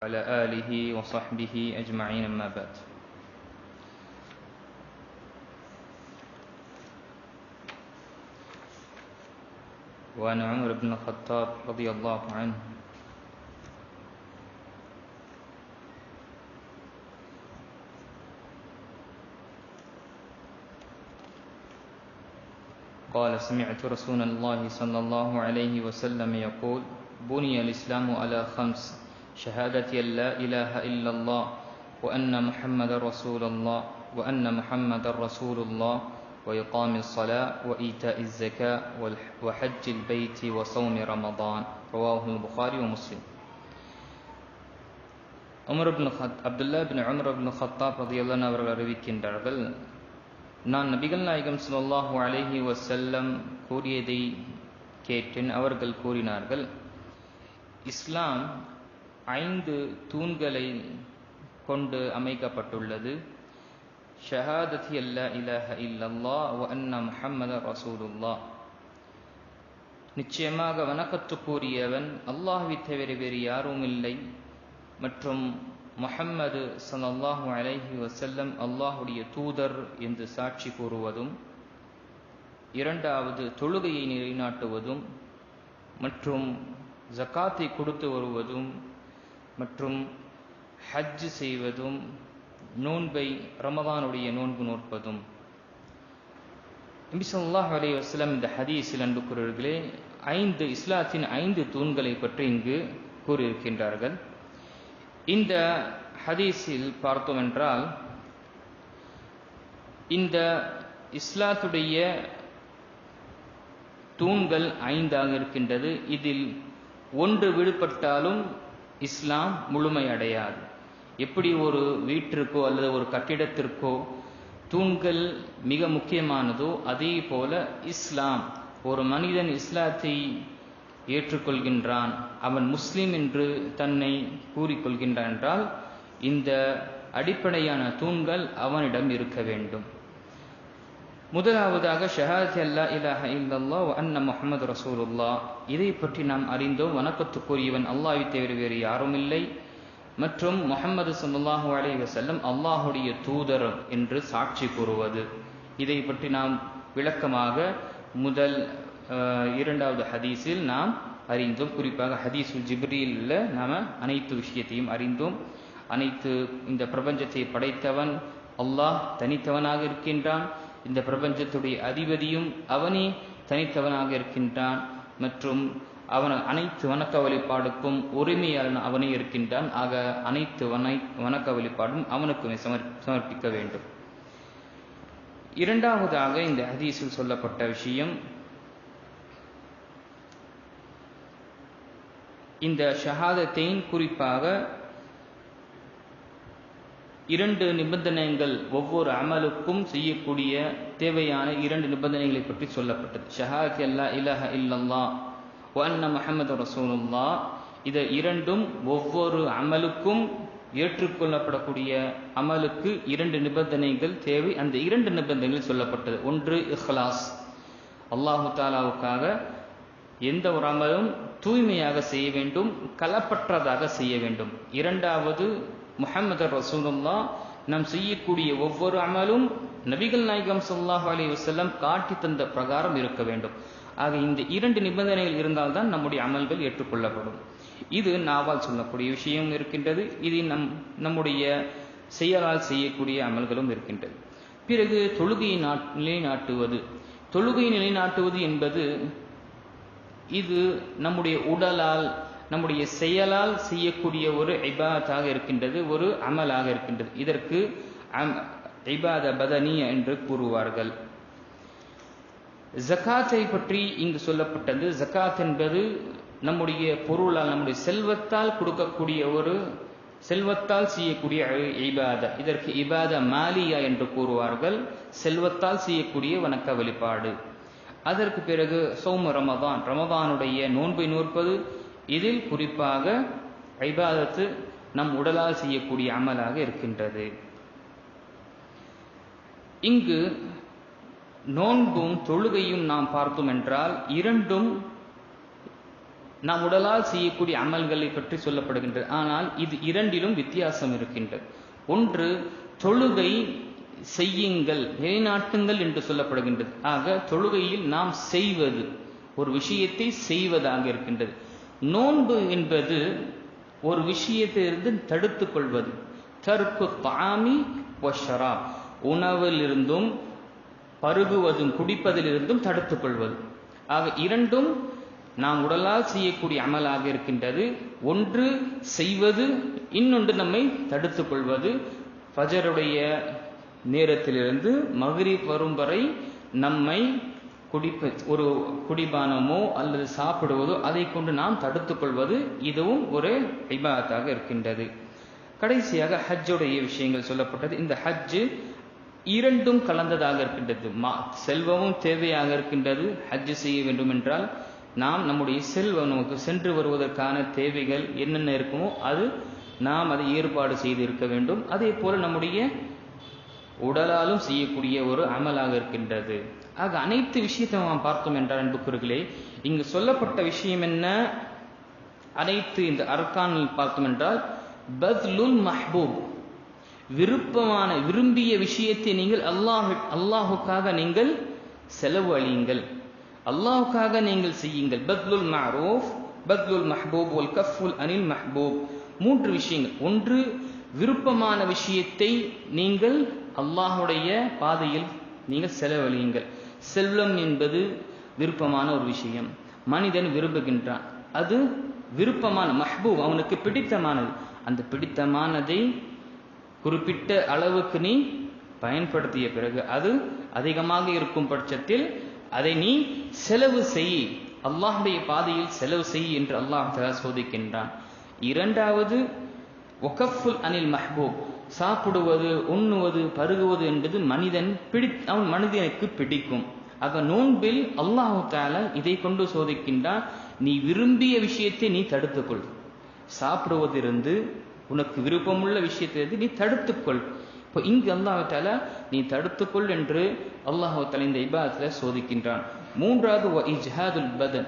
وعلى آله وصحبه أجمعين أما بعد. وعن عمر بن الخطاب رضي الله عنه قال سمعت رسول الله صلى الله عليه وسلم يقول بني الإسلام على 5: شهادة أن لا إله إلا الله وأن محمد رسول الله وأن محمد رسول الله وإقام الصلاة وإيتاء الزكاة وحج البيت وصوم رمضان. رواه البخاري ومسلم. அப்துல்லா பின் Umar பின் கத்தாப் ரலியல்லாஹு அன்ஹு அவர்கள் அறிவிக்கின்றார்கள், நான் நபிகள் நாயகம் ஸல்லல்லாஹு அலைஹி வஸல்லம் கூறியதை கேட்டேன். அவர்கள் கூறினார்கள், இஸ்லாம் 5 தூண்களை கொண்டு அமைக்கப்பட்டுள்ளது. ஷஹாதத்தி அல்லா இலாஹ இல்லல்லாஹ் வ அன்ன முஹம்மதர் ரசூலுல்லாஹ், நிச்சயமாக வணக்கத்துக்குரியவன் அல்லாஹ்வை தவிர வேறு யாரும் இல்லை மற்றும் முஹம்மது ஸல்லல்லாஹு அலைஹி வஸல்லம் அல்லாஹ்வுடைய தூதர் என்று சாட்சி கூறுவதும், 2வது தொழுகையை நிலைநாட்டுவதும் மற்றும் ஜகாத்தை கொடுத்து வருவதும் மற்றும் ஹஜ் செய்வதும், நோன்பை ரமதானுடைய நோன்பு நோற்பதும். நபி ஸல்லல்லாஹு அலைஹி வஸல்லம் இந்த ஹதீஸில் அன்புக்குரியவர்களே 5 இஸ்லாத்தின் 5 தூண்களை பற்றி இங்கு கூறியிருக்கின்றார்கள். இந்த ஹதீஸில் பார்த்தோம் என்றால், இந்த இஸ்லாத்துடைய தூண்கள் 5ஆக இருக்கின்றது. இதில் ஒன்று விடுபட்டாலும் இஸ்லாம் முழுமையடையாது. எப்படி ஒரு வீட்டிற்கோ அல்லது ஒரு கட்டிடத்திற்கோ தூண்கள் மிக முக்கியமானதோ, அதே போல இஸ்லாம், ஒரு மனிதன் இஸ்லாத்தை ஏற்றுக்கொள்கின்றான், அவன் முஸ்லிம் என்று தன்னை கூறிக்கொள்கின்றான் என்றால் இந்த அடிப்படையான தூண்கள் அவனிடம் இருக்க வேண்டும். முதலாவதாக ஷஹாதத் அல்லா இலாஹ இல்லல்லாஹ் வ அன்ன முஹம்மது ரசூலுல்லாஹ், இதை பற்றி நாம் அறிந்தோம். வணக்கத்துக்குரியவன் அல்லாஹ்வை தவிர வேறு யாரும் இல்லை மற்றும் முஹம்மது ஸல்லல்லாஹு அலைஹி வஸல்லம் அல்லாஹ்வுடைய தூதர் என்று சாட்சி கூறுவது. இதை பற்றி நாம் விளக்கமாக முதல் 2வது ஹதீஸில் நாம் அறிந்தோம். குறிப்பாக ஹதீஸுல் ஜிப்ரீல்ல நாம் அனைத்து விஷயத்தையும் அறிந்தோம். அனைத்து இந்த பிரபஞ்சத்தை படைத்தவன் அல்லாஹ் தனித்தவனாக இருக்கின்றான். இந்த பிரபஞ்சத்துடைய அதிபதியும் அவனே தனித்தவனாக இருக்கின்றான் மற்றும் அவன் அனைத்து வணக்க வழிபாடுக்கும் உரிமையாளன் அவனே இருக்கின்றான். ஆக அனைத்து வணக்க வழிபாடும் அவனுக்குமே சமர்ப்பிக்க வேண்டும். 2வதாக இந்த ஹதீஸில் சொல்லப்பட்ட விஷயம், இந்த ஷஹாதத்தைன் குறிப்பாக 2 நிபந்தனைகள், ஒவ்வொரு அமலுக்கும் செய்யக்கூடிய தேவையான 2 நிபந்தனைகளை பற்றி சொல்லப்பட்டது. ஷஹாதத் அல்லா இலாஹ இல்லல்லாஹ் வ அன்ன முஹம்மது ரசூலுல்லாஹ், இது 2ம் ஒவ்வொரு அமலுக்கும் ஏற்றுக்கொள்ளப்படக்கூடிய அமலுக்கு 2 நிபந்தனைகள் தேவை. அந்த 2 நிபந்தனைகள் சொல்லப்பட்டது. ஒன்று இஹ்லாஸ், அல்லாஹு தாலாவுக்காக எந்த ஒரு அமலும் தூய்மையாக செய்ய வேண்டும், கலப்பற்றதாக செய்ய வேண்டும். 2வது முஹம்மது ரசூலுல்லாஹ், நாம் செய்யக்கூடிய ஒவ்வொரு அமலும் நபிகள் நாயகம் ஸல்லல்லாஹு அலைஹி வஸல்லம் காட்டி தந்த பிரகாரம் இருக்க வேண்டும். ஆக இந்த 2 நிபந்தனைகள் இருந்தால்தான் நம்முடைய அமல்கள் ஏற்றுக்கொள்ளப்படும். இது நாவால் சொல்லக்கூடிய விஷயம் இருக்கின்றது, இது நம்முடைய செயலால் செய்யக்கூடிய அமல்களும் இருக்கின்றது. பிறகு தொழுகையை நிலைநாட்டுவது. தொழுகையை நிலைநாட்டுவது என்பது இது நம்முடைய உடலால் நம்முடைய செயலால் செய்யக்கூடிய ஒரு இபாதத்தாக இருக்கின்றது, ஒரு அமலாக இருக்கின்றது. இதற்கு இபாத பதனிய என்று கூறுவார்கள். ஜகாத்தை பற்றி இங்கு சொல்லப்பட்டது. ஜகாத் என்பது நம்முடைய பொருளால், நம்முடைய செல்வத்தால் கொடுக்கக்கூடிய ஒரு செல்வத்தால் செய்யக்கூடிய இபாத. இதற்கு இபாத மாலியா என்று கூறுவார்கள், செல்வத்தால் செய்யக்கூடிய வணக்க வழிபாடு. அதற்கு பிறகு சௌம ரமதான், ரமதானுடைய நோன்பை நோற்பது. இதில் குறிப்பாக இபாதத்து நம் உடலால் செய்யக்கூடிய அமலாக இருக்கின்றது. இங்கு நோன்பும் தொழுகையும் நாம் பார்த்தோம் என்றால் 2ம் நாம் உடலால் செய்யக்கூடிய அமல்களை பற்றி சொல்லப்படுகின்றது. ஆனால் இது இரண்டிலும் வித்தியாசம் இருக்கின்றது. ஒன்று தொழுகை செய்யுங்கள், நிலைநாட்டுங்கள் என்று சொல்லப்படுகின்றது. ஆக தொழுகையில் நாம் செய்வது, ஒரு விஷயத்தை செய்வதாக இருக்கின்றது. நோன்பு என்பது ஒரு விஷயத்திலிருந்து தடுத்துக் கொள்வது. தர்க்கு தாமி வஷரா, உணவிலிருந்தும் பருகுவதும் குடிப்பதிலிருந்தும் தடுத்துக் கொள்வது. ஆக இரண்டும் நாம் உடலால் செய்யக்கூடிய அமலாக இருக்கின்றது. ஒன்று செய்வது, இன்னொன்று நம்மை தடுத்துக் கொள்வது. ஃபஜருடைய நேரத்திலிருந்து மக்ரிப் வரும் வரை நம்மை ஒரு குடிபானமோ அல்லது சாப்பிடுவதோ அதை கொண்டு நாம் தடுத்துக் கொள்வது, இதுவும் ஒரு இபாதத்தாக இருக்கின்றது. கடைசியாக ஹஜ்ஜுடைய விஷயங்கள் சொல்லப்பட்டது. இந்த ஹஜ்ஜு இரண்டும் கலந்ததாக இருக்கின்றது. செல்வமும் தேவையாக இருக்கின்றது. ஹஜ்ஜு செய்ய வேண்டும் என்றால் நாம் நம்முடைய செல்வம், நமக்கு சென்று வருவதற்கான தேவைகள் என்னென்ன இருக்குமோ அது நாம் அதை ஏற்பாடு செய்து இருக்க வேண்டும். அதே போல நம்முடைய உடலாலும் செய்யக்கூடிய ஒரு அமலாக இருக்கின்றது. ஆக அனைத்து விஷயத்தை நாம் பார்த்தோம் என்றால் அன்புக்குரியவர்களே, இங்கு சொல்லப்பட்ட விஷயம் என்ன? அனைத்து இந்த அர்கானில் பார்த்தோம் என்றால் பத்லுல் மஹ்பூப், விருப்பமான விரும்பிய விஷயத்தை நீங்கள் அல்லாஹுக்காக நீங்கள் செலவு அளியுங்கள், அல்லாஹுக்காக நீங்கள் செய்யுங்கள். பத்லுல் மஅரூஃப், பத்லுல் மஹ்பூப் வல் கஃபுல் அனில் மஹ்பூப். மூன்று விஷயங்கள். ஒன்று, விருப்பமான விஷயத்தை நீங்கள் அல்லாஹுடைய பாதையில் நீங்கள் செலவழியுங்கள். செல்வம் என்பது விருப்பமான ஒரு விஷயம், மனிதன் விரும்புகின்றான், அது விருப்பமான மஹ்பூப், அவனுக்கு பிடித்தமானது. அந்த பிடித்தமானதை குறிப்பிட்ட அளவுக்கு நீ பயன்படுத்திய பிறகு அது அதிகமாக இருக்கும் பட்சத்தில் அதை நீ செலவு செய், அல்லாஹுடைய பாதையில் செலவு செய் என்று அல்லாஹ் தஆலா சோதிக்கின்றான். இரண்டாவது, வகஃபுல் அனில் மஹ்பூப், சாப்பிடுவது, உண்ணுவது, பருகுவது என்பது அவன் மனிதனுக்கு பிடிக்கும். ஆக நோன்பில் அல்லாஹ் தஆலா இதை கொண்டு சோதிக்கின்றான். நீ விரும்பிய விஷயத்தை நீ தடுத்துக்கொள், சாப்பிடுவதிலிருந்து உனக்கு விருப்பமுள்ள விஷயத்திலிருந்து நீ தடுத்துக்கொள். இப்போ இங்கு அல்லாஹ் தஆலா நீ தடுத்துக்கொள் என்று அல்லாஹ் தஆலா இந்த இபாதத்தில் சோதிக்கின்றான். மூன்றாவது, வ இஜ்ஹாதுல் பதன்,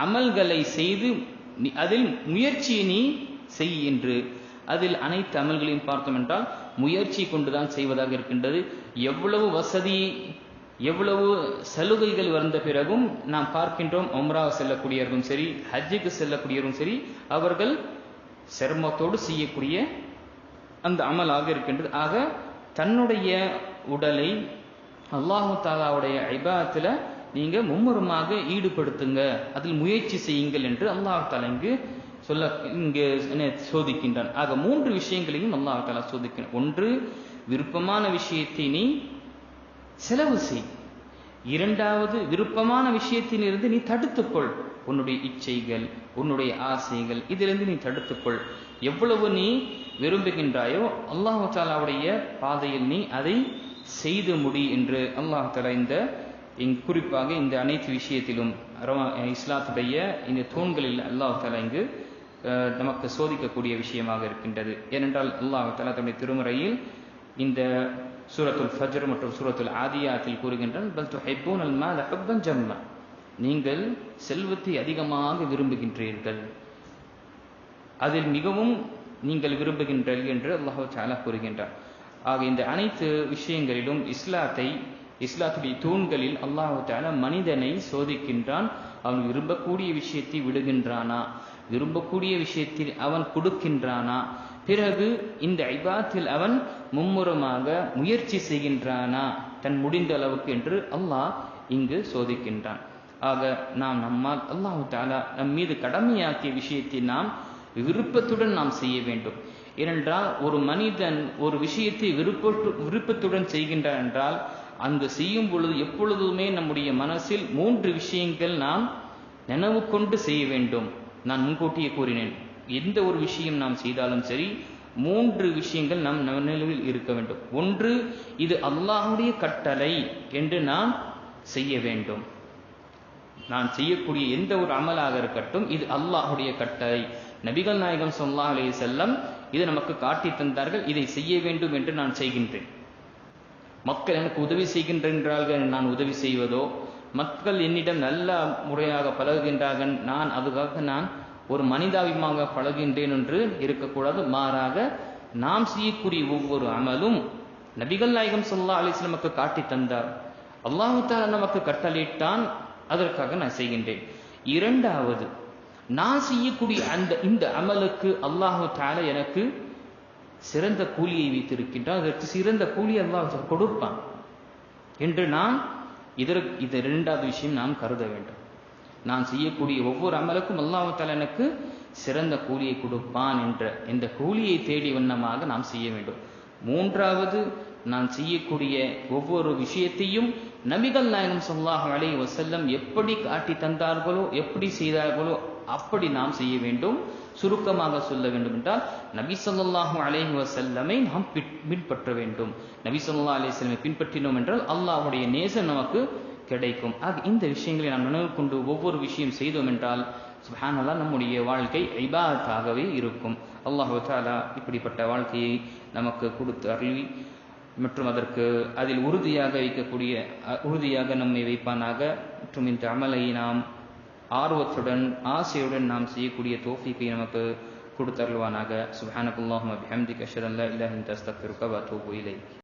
அமல்களை செய்து அதில் முயற்சியை நீ செய் என்று. அதில் அனைத்து அமல்களையும் பார்த்தோம் என்றால் முயற்சி கொண்டுதான் செய்வதாக இருக்கின்றது. எவ்வளவு வசதி, எவ்வளவு சலுகைகள் வந்த பிறகும் நாம் பார்க்கின்றோம், உம்ரா செல்லக்கூடியவர்களும் சரி, ஹஜ்ஜுக்கு செல்லக்கூடியவரும் சரி, அவர்கள் சிரமத்தோடு செய்யக்கூடிய அந்த அமலாக இருக்கின்றது. ஆக தன்னுடைய உடலை அல்லாஹு தஆலாவுடைய இபாதத்தில் நீங்க மும்முரமாக ஈடுபடுத்துங்க, அதில் முயற்சி செய்யுங்கள் என்று அல்லாஹ் தஆலா இங்கு சோதிக்கின்றான். ஆக மூன்று விஷயங்களையும் அல்லாஹ் தஆலா சோதிக்கின்றான். ஒன்று, விருப்பமான விஷயத்தை நீ செலவு செய். இரண்டாவது, விருப்பமான விஷயத்திலிருந்து நீ தடுத்துக்கொள், உன்னுடைய இச்சைகள், உன்னுடைய ஆசைகள், இதிலிருந்து நீ தடுத்துக்கொள். எவ்வளவு நீ விரும்புகின்றாயோ அல்லாஹ் தஆலாவுடைய பாதையில் நீ அதை செய்து முடி என்று அல்லாஹ் தஆலா குறிப்பாக இந்த அனைத்து விஷயத்திலும் இஸ்லாத்துடைய இந்த தூண்களில் அல்லாஹ் தஆலா இங்கு நமக்கு சோதிக்கக்கூடிய விஷயமாக இருக்கின்றது. ஏனென்றால் அல்லாஹ் தஆலா தன்னுடைய திருமறையில் இந்த சூரத்துல் ஃபஜ்ர் மற்றும் சூரத்துல் ஆதியாத்தில் கூறுகின்றான், பல் துஹிப்பூனல் மால ஹுப்பன் ஜம்மா, நீங்கள் செல்வத்தை அதிகமாக விரும்புகின்றீர்கள், அதில் மிகவும் நீங்கள் விரும்புகின்றீர்கள் என்று அல்லாஹ் தஆலா கூறுகின்றார். ஆக இந்த அனைத்து விஷயங்களிலும் இஸ்லாத்துடைய தூண்களில் அல்லாஹ் தஆலா மனிதனை சோதிக்கின்றான். அவன் விரும்பக்கூடிய விஷயத்தை விடுகின்றானா, விரும்பக்கூடிய விஷயத்தில் அவன் கொடுக்கின்றானா, பிறகு இந்த இபாதத்தில் அவன் மும்முரமாக முயற்சி செய்கின்றானா தன் முடிந்த அளவுக்கு என்று அல்லாஹ் இங்கு சோதிக்கின்றான். ஆக நம்மால் அல்லாஹ் தஆலா நம் மீது கடமையாக்கிய விஷயத்தை நாம் விருப்பத்துடன் நாம் செய்ய வேண்டும். ஏனென்றால் ஒரு மனிதன் ஒரு விஷயத்தை விருப்பத்துடன் செய்கின்றான் என்றால் அங்கு செய்யும் பொழுது எப்பொழுதுமே நம்முடைய மனசில் மூன்று விஷயங்கள் நாம் நினைவு கொண்டு செய்ய வேண்டும். நான் முன்கூட்டியே கூறினேன், எந்த ஒரு விஷயம் நாம் செய்தாலும் சரி மூன்று விஷயங்கள் நம் நினைவில் இருக்க வேண்டும். ஒன்று, இது அல்லாஹ்வுடைய கட்டளை என்று நாம் செய்ய வேண்டும். நான் செய்யக்கூடிய எந்த ஒரு அமலாக இருக்கட்டும், இது அல்லாஹ்வுடைய கட்டளை, நபிகள் நாயகம் ஸல்லல்லாஹு அலைஹி வஸல்லம் இதை நமக்கு காட்டி தந்தார்கள், இதை செய்ய வேண்டும் என்று நான் செய்கின்றேன். மக்கள் எனக்கு உதவி செய்கின்றார்கள், நான் உதவி செய்வதோ, மக்கள் என்னிடம் நல்ல முறையாக பழகுகின்றார்கள், நான் அதுக்காக நான் ஒரு மனிதாபிமாக பழகின்றேன் என்று இருக்கக்கூடாது. மாறாக நாம் செய்யக்கூடிய ஒவ்வொரு அமலும் நபிகள் நாயகம் ஸல்லல்லாஹு அலைஹி வஸல்லம் நமக்கு காட்டி தந்தார், அல்லாஹ் தஆலா நமக்கு கட்டளையிட்டான், அதற்காக நான் செய்கின்றேன். இரண்டாவது, நான் செய்யக்கூடிய இந்த அமலுக்கு அல்லாஹ் தஆலா எனக்கு சிறந்த கூலியை வைத்திருக்கின்றான், அதற்கு சிறந்த கூலி அல்லாஹ் கொடுப்பான் என்று நான் இது இரண்டாவது விஷயம் நாம் கருத வேண்டும். நான் செய்யக்கூடிய ஒவ்வொரு அமலுக்கும் அல்லாஹ் தஆலா எனக்கு சிறந்த கூலியை கொடுப்பான் என்ற இந்த கூலியை தேடி வண்ணமாக நாம் செய்ய வேண்டும். மூன்றாவது, நான் செய்யக்கூடிய ஒவ்வொரு விஷயத்தையும் நபிகள் நாயகம் ஸல்லல்லாஹு அலைஹி வஸல்லம் எப்படி காட்டி தந்தார்களோ, எப்படி செய்தார்களோ அப்படி நாம் செய்ய வேண்டும். சுருக்கமாக சொல்ல வேண்டும் என்றால் நபி ஸல்லல்லாஹு அலைஹி வஸல்லமை நாம் பின்பற்ற வேண்டும். நபி ஸல்லல்லாஹு அலைஹி வஸல்லமை பின்பற்றினோம் என்றால் அல்லாஹ்வுடைய நேசம் நமக்கு கிடைக்கும். இந்த விஷயங்களை நாம் நினைவு கொண்டு ஒவ்வொரு விஷயம் செய்தோம் என்றால் சுப்ஹானல்லாஹ் நம்முடைய வாழ்க்கை இபாதத்தாகவே இருக்கும். அல்லாஹ் தஆலா இப்படிப்பட்ட வாழ்க்கையை நமக்கு கொடுத்து அருளி மற்றும் அதற்கு அதில் உறுதியாக நம்மை வைப்பானாக. மற்றும் இந்த அமலை நாம் ஆர்வத்துடன் ஆசையுடன் நாம் செய்யக்கூடிய தௌஃபீக்கை நமக்கு கொடுத்தருள்வானாக. சுப்ஹானக்கல்லாஹும்ம பிஹம்திக அஷ்ஹது அல்லா இலாஹா இல்ல அன்த அஸ்தக்ஃபிருக வ அத்தூபு இலைக்.